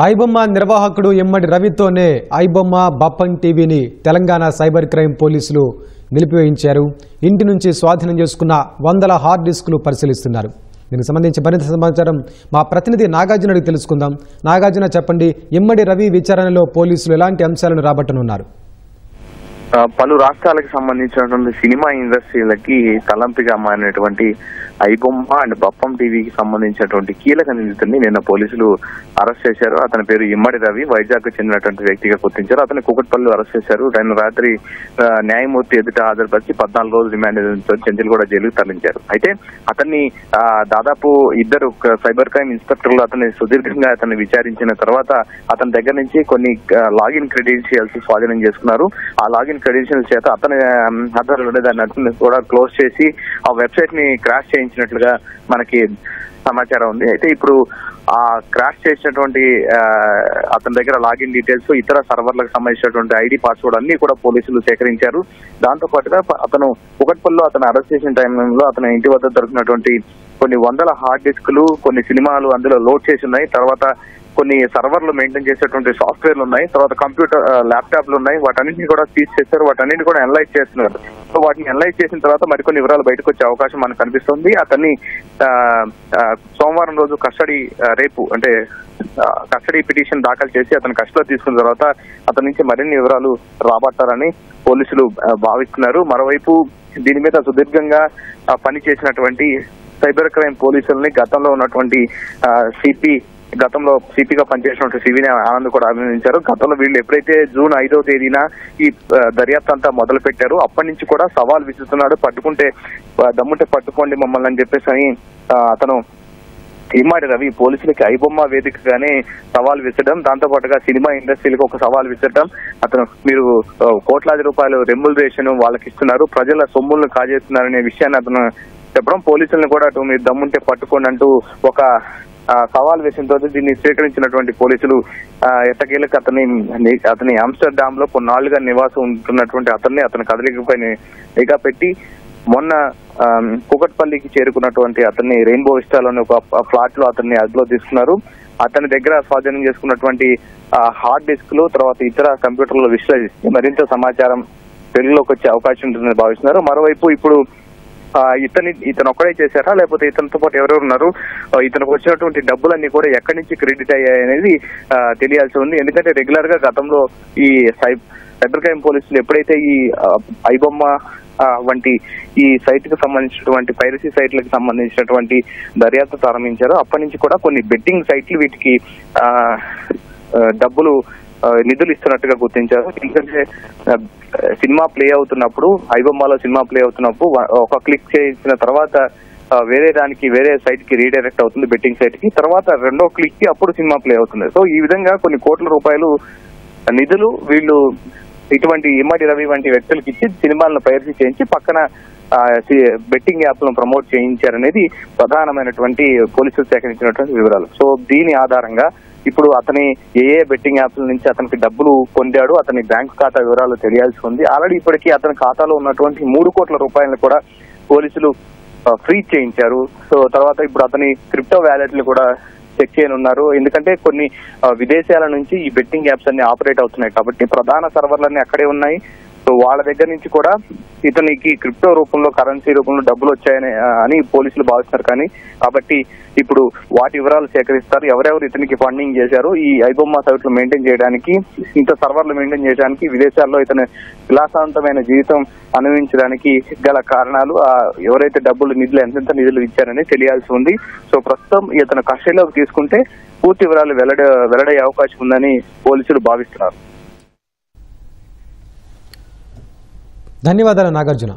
ఐబొమ్మ నిర్వాహకుడు ఎమ్మడి రవితోనే ఐబొమ్మ బప్పన్ టీవీని Telangana cyber crime పోలీసులు నిలిపివేయించారు. ఇంటి నుంచి స్వాధీనం చేసుకున్న వందల హార్డ్ డిస్కులు పరిశీలిస్తున్నారు. దీనికి సంబంధించి మరింత సమాచారం మా ప్రతినిధి నాగార్జున తెలుసుకుందాం. నాగార్జున, చెప్పండి, ఎమ్మడి రవి విచారణలో పోలీసులు ఎలాంటి అంశాలను రాబట్టనున్నారు? పలు రాష్ట్రాలకు సంబంధించినటువంటి సినిమా ఇండస్ట్రీలకి తలంపిగా మారినటువంటి ఐబొమ్మ అండ్ బప్పం టీవీకి సంబంధించినటువంటి కీలక నిందితుడిని నిన్న పోలీసులు అరెస్ట్ చేశారు. అతని పేరు ఇమ్మడి రవి, వైజాగ్ చెందినటువంటి వ్యక్తిగా గుర్తించారు. అతని కూకట్పల్లి అరెస్ట్ చేశారు. ఆయన రాత్రి న్యాయమూర్తి ఎదుట హాజరుపరిచి 14 రోజులు రిమాండ్ చెంచల్గూడ జైలుకు తరలించారు. అయితే అతన్ని దాదాపు ఇద్దరు సైబర్ క్రైమ్ ఇన్స్పెక్టర్లు అతన్ని సుదీర్ఘంగా అతన్ని విచారించిన తర్వాత అతని దగ్గర నుంచి కొన్ని లాగిన్ క్రెడెన్షియల్స్ స్వాధీనం చేసుకున్నారు. ఆ లాగిన్ క్రెడెన్షియల్స్ చేత అతని ఆధారాలు దాన్ని కూడా క్లోజ్ చేసి ఆ వెబ్సైట్ ని క్రాష్ చేయించినట్లుగా మనకి సమాచారం ఉంది. అయితే ఇప్పుడు ఆ క్రాష్ చేసినటువంటి అతని దగ్గర లాగిన్ డీటెయిల్స్, ఇతర సర్వర్లకు సంబంధించినటువంటి ఐడి, పాస్వర్డ్ అన్ని కూడా పోలీసులు సేకరించారు. దాంతో పాటుగా అతను కుకట్పల్లిలో అతను అరెస్ట్ చేసిన టైంలో అతని ఇంటి వద్ద దొరికినటువంటి కొన్ని వందల హార్డ్ డిస్కులు, కొన్ని సినిమాలు అందులో లోడ్ చేసి ఉన్నాయి. తర్వాత కొన్ని సర్వర్లు మెయింటైన్ చేసేటువంటి సాఫ్ట్వేర్లు ఉన్నాయి. తర్వాత కంప్యూటర్ ల్యాప్టాప్లు ఉన్నాయి. వాటన్నింటినీ కూడా సీజ్ చేశారు. వాటన్నింటినీ కూడా అనలైజ్ చేస్తున్నారు. సో వాటిని అనలైజ్ చేసిన తర్వాత మరికొన్ని వివరాలు బయటకు వచ్చే అవకాశం మనకు కనిపిస్తుంది. అతన్ని సోమవారం రోజు రేపు అంటే కస్టడీ పిటిషన్ దాఖలు చేసి అతను కస్టడీలో తీసుకున్న తర్వాత అతని నుంచి మరిన్ని వివరాలు రాబట్టారని పోలీసులు భావిస్తున్నారు. మరోవైపు దీని మీద సుదీర్ఘంగా పనిచేసినటువంటి సైబర్ క్రైమ్ పోలీసులని గతంలో ఉన్నటువంటి గతంలో సిపిగా పనిచేసినటువంటి సివిని ఆనంద్ కూడా అభినందించారు. గతంలో వీళ్ళు ఎప్పుడైతే జూన్ 5వ తేదీన ఈ దర్యాప్తు అంతా మొదలు పెట్టారు, అప్పటి నుంచి కూడా సవాల్ విసురుతున్నాడు. పట్టుకుంటే దమ్ముంటే పట్టుకోండి మమ్మల్ని అని చెప్పేసి అని అతను ఇమ్మడి రవి పోలీసులకి ఐబొమ్మ వేదికగానే సవాల్ విసరడం, దాంతో పాటుగా సినిమా ఇండస్ట్రీలకు ఒక సవాల్ విసరడం, అతను మీరు కోట్లాది రూపాయలు రెమ్యునరేషన్ వాళ్ళకి ఇస్తున్నారు, ప్రజల సొమ్ములను కాజేస్తున్నారనే విషయాన్ని అతను చెప్పడం, పోలీసులను కూడా అటు మీరు దమ్ముంటే పట్టుకోండి అంటూ ఒక సవాల్ వేసిన తర్వాత దీన్ని స్వీకరించినటువంటి పోలీసులు ఎట్టకేలకు అతని ఆమ్స్టర్డామ్ లో కొన్నాళ్లుగా నివాసం ఉంటున్నటువంటి అతని కదలికపై నిఘా పెట్టి మొన్న కూకట్పల్లికి చేరుకున్నటువంటి అతన్ని రెయిన్బో విస్టాలోని ఒక ఫ్లాట్ లో అతన్ని అదుపులో తీసుకున్నారు. అతని దగ్గర స్వాధీనం చేసుకున్నటువంటి హార్డ్ డిస్క్లు, తర్వాత ఇతర కంప్యూటర్లు విశ్లేషించి మరింత సమాచారం వెలుగులోకి వచ్చే అవకాశం ఉంటుందని భావిస్తున్నారు. మరోవైపు ఇప్పుడు ఇతను ఒక్కడే చేశారా లేకపోతే ఇతనితో పాటు ఎవరెవరు ఉన్నారు, ఇతనికి వచ్చినటువంటి డబ్బులన్నీ కూడా ఎక్కడి నుంచి క్రెడిట్ అయ్యాయి అనేది తెలియాల్సి ఉంది. ఎందుకంటే రెగ్యులర్ గా గతంలో ఈ సైబర్ క్రైమ్ పోలీసులు ఎప్పుడైతే ఈ ఐబొమ్మ వంటి ఈ సైట్ కు సంబంధించినటువంటి పైరసీ సైట్లకు సంబంధించినటువంటి దర్యాప్తు ప్రారంభించారో అప్పటి నుంచి కూడా కొన్ని బెట్టింగ్ సైట్లు వీటికి నిధులు ఇస్తున్నట్టుగా గుర్తించారు. ఎందుకంటే సినిమా ప్లే అవుతున్నప్పుడు, ఐబొమ్మలో సినిమా ప్లే అవుతున్నప్పుడు ఒక క్లిక్ చేసిన తర్వాత వేరే సైట్ కి రీడైరెక్ట్ అవుతుంది, బెట్టింగ్ సైట్ కి. తర్వాత రెండో క్లిక్ కి అప్పుడు సినిమా ప్లే అవుతుంది. సో ఈ విధంగా కొన్ని కోట్ల రూపాయలు నిధులు వీళ్ళు ఇటువంటి ఇమ్మడి రవి వంటి వ్యక్తులకు ఇచ్చి సినిమాలను పైరసీ చేయించి పక్కన బెట్టింగ్ యాప్లను ప్రమోట్ చేయించారనేది ప్రధానమైనటువంటి పోలీసులు సేకరించినటువంటి వివరాలు. సో దీని ఆధారంగా ఇప్పుడు అతని ఏ బెట్టింగ్ యాప్ల నుంచి అతనికి డబ్బులు పొందాడు, అతని బ్యాంకు ఖాతా వివరాలు తెలియాల్సి ఉంది. ఆల్రెడీ ఇప్పటికీ అతని ఖాతాలో ఉన్నటువంటి 3 కోట్ల రూపాయలను కూడా పోలీసులు ఫ్రీజ్ చేయించారు. సో తర్వాత ఇప్పుడు అతని క్రిప్టో వ్యాలెట్లు కూడా చెక్ చేయనున్నారు. ఎందుకంటే కొన్ని విదేశాల నుంచి ఈ బెట్టింగ్ యాప్స్ అన్ని ఆపరేట్ అవుతున్నాయి కాబట్టి ప్రధాన సర్వర్లన్నీ అక్కడే ఉన్నాయి. సో వాళ్ళ దగ్గర నుంచి కూడా ఇతనికి క్రిప్టో రూపంలో, కరెన్సీ రూపంలో డబ్బులు వచ్చాయని పోలీసులు భావిస్తున్నారు. కాబట్టి ఇప్పుడు వాటి వివరాలు సేకరిస్తారు. ఎవరెవరు ఇతనికి ఫండింగ్ చేశారు, ఈ ఐబొమ్మ సైట్లు మెయింటైన్ చేయడానికి, ఇంత సర్వర్లు మెయింటైన్ చేయడానికి, విదేశాల్లో ఇతని విలాసవంతమైన జీవితం అనుభవించడానికి గల కారణాలు, ఎవరైతే ఎంతెంత నిధులు ఇచ్చారని తెలియాల్సి ఉంది. సో ప్రస్తుతం ఇతను కస్టడీలోకి తీసుకుంటే పూర్తి వివరాలు వెల్లడయ్యే అవకాశం ఉందని పోలీసులు భావిస్తున్నారు. ధన్యవాదాలు నాగార్జున.